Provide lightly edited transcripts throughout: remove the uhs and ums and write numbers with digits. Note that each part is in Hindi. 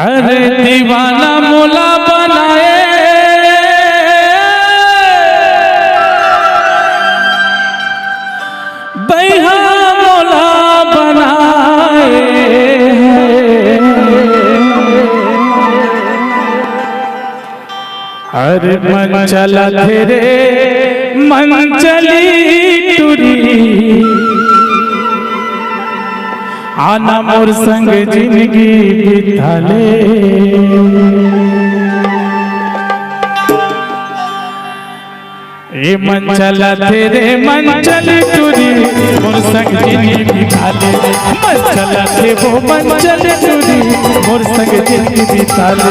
अरे दीवाना मोला बनाए बैहा मोला बनाए अरे मन चला तेरे मन चली टूरी आना मोर संग जिंदगी बिताले ए मन चला तेरे मन चली टूरी मोर संग जिंदगी बिताले मन चला थे वो मन चले टूरी मोर संग जिंदगी बिताले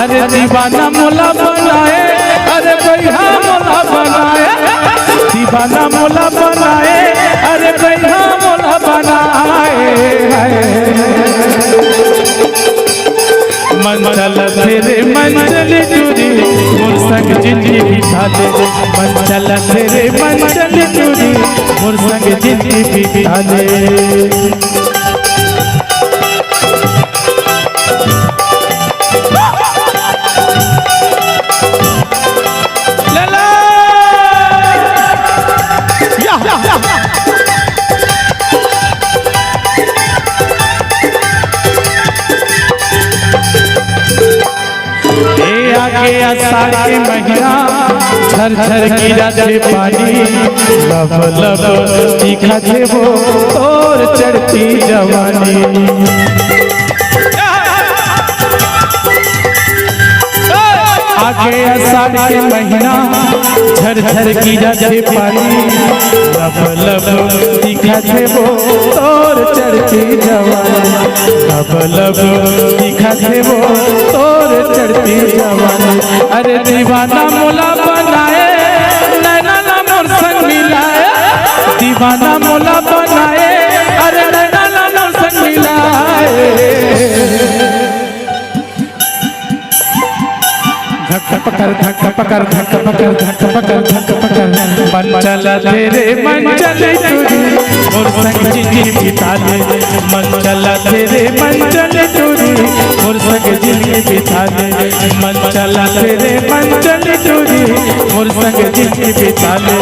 अरे दीवाना मोला बनाए अरे भैया मोला बनाए दीवाना मोला बनाए अरे भैया मोला बनाए मन चला तेरे मन चले टूरी मोर संग जिंदगी बिताले मन चला तेरे मन चले टूरी मोर संग जिंदगी बिताले आगे आषाढ़ के महीना झर झर गिरा थे पानी लब लब दिखा थे वो और चढ़ती जवानी आगे आषाढ़ के महीना झर झर गिरा थे पानी लब लब दिखा थे वो और चढ़ती जवानी लब लब दिखा थे वो और चढ़ती जवानी अरे दीवाना मोला बनाए नैना ना मोर संग मिलाए दीवाना मोला बनाए अरे नैना ना मोर संग मिलाए धक्का पकड़ धक्का पकड़ धक्का पकड़ धक्का पकड़ धक्का पकड़ मन चला तेरे मन चले टूरी मोर संग जिंदगी बिताले मन चला तेरे मन चले टूरी मोर संग जिंदगी बिताले मन चला तेरे मन चले टूरी मोर संग जिंदगी बिताले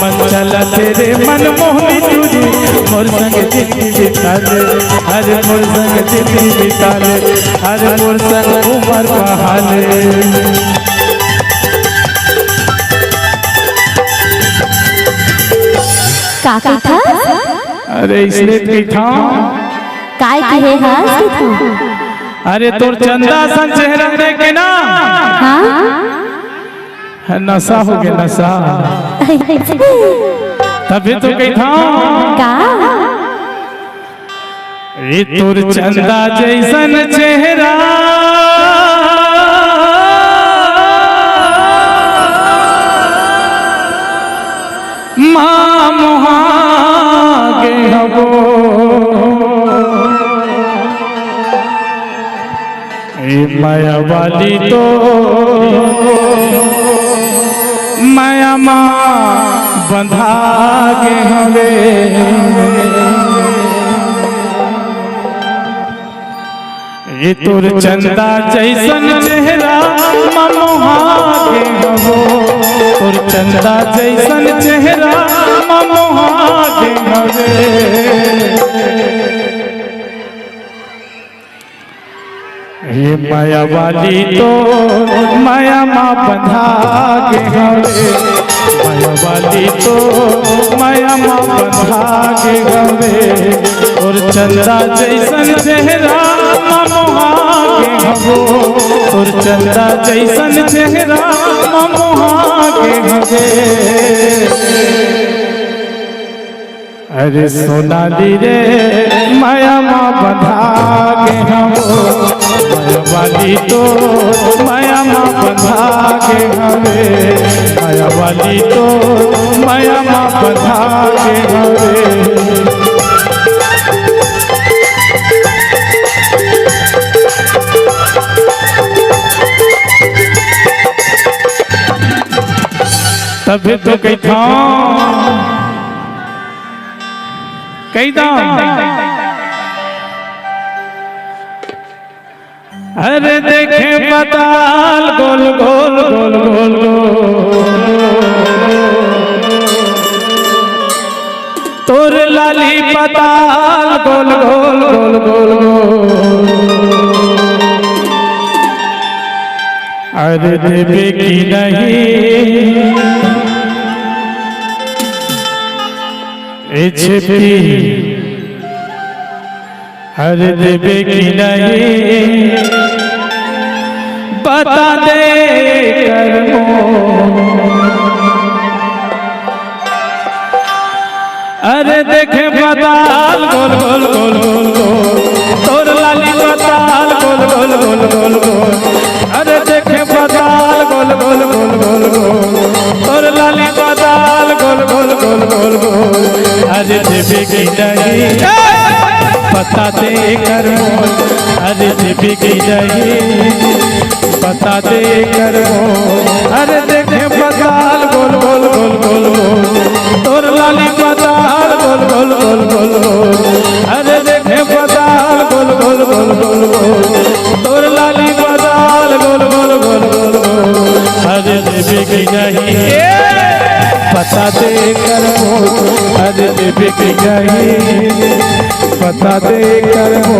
मन चला तेरे मन मोहनी टूरी मोर संग जिंदगी बिताले अरे मोर संग जिंदगी बिताले अरे मोर संग उमर बहाले काका था अरे इसलिए बैठा काय कहे हंस था अरे तोर चंदा सन चेहरा देख के ना हाँ नशा हो गया नशा तभी तो कही था का ये तोर चंदा जैसन चेहरा माँ मोहागे हबो ए माया वाली तो माया माँ बंधा के हवे ये तोर चंदा जैसन चेहरा माँ मोहागे हबो तोर चंदा जैसन चेहरा माँ मोहागे हवे ये माया वाली तो माया माँ बंधा के हवे माया वाली तो माया माँ बंधा के हवे और चंदा जैसन चेहरा माँ मोहागे हबो और चंदा जैसन चेहरा माँ मोहागे हवे अरे सोनाली रे माया माँ बंधा के हबो माया वाली तो माया माँ बंधा के हवे माया वाली तो माया माँ बंधा के हवे तभी तो कही था कही था अरे देखे पताल गोल गोल गोल गोल तोर लाली पताल गोल गोल गोल गोल अरे देवे की नहीं छिपी अरे देवे की नहीं बता दे कर्मो अरे देखे पताल गोल गोल गोल गोल गोल तोर लाली पताल गोल गोल गोल गोल गोल अरे देखे पताल गोल गोल गोल गोल गोल तोर लाली पताल गोल गोल गोल गोल गोल अरे देवे की नहीं बता दे कर्मो अरे देवे की नहीं बता दे कर्मो अरे देखे पताल गोल गोल गोल गोल गोल तोर लाली पताल गोल गोल गोल गोल गोल अरे देखे पताल गोल गोल गोल गोल गोल तोर लाली पताल गोल गोल गोल गोल गोल अरे देवे की नहीं बता दे कर्मो अरे देवे की नहीं बता दे कर्मो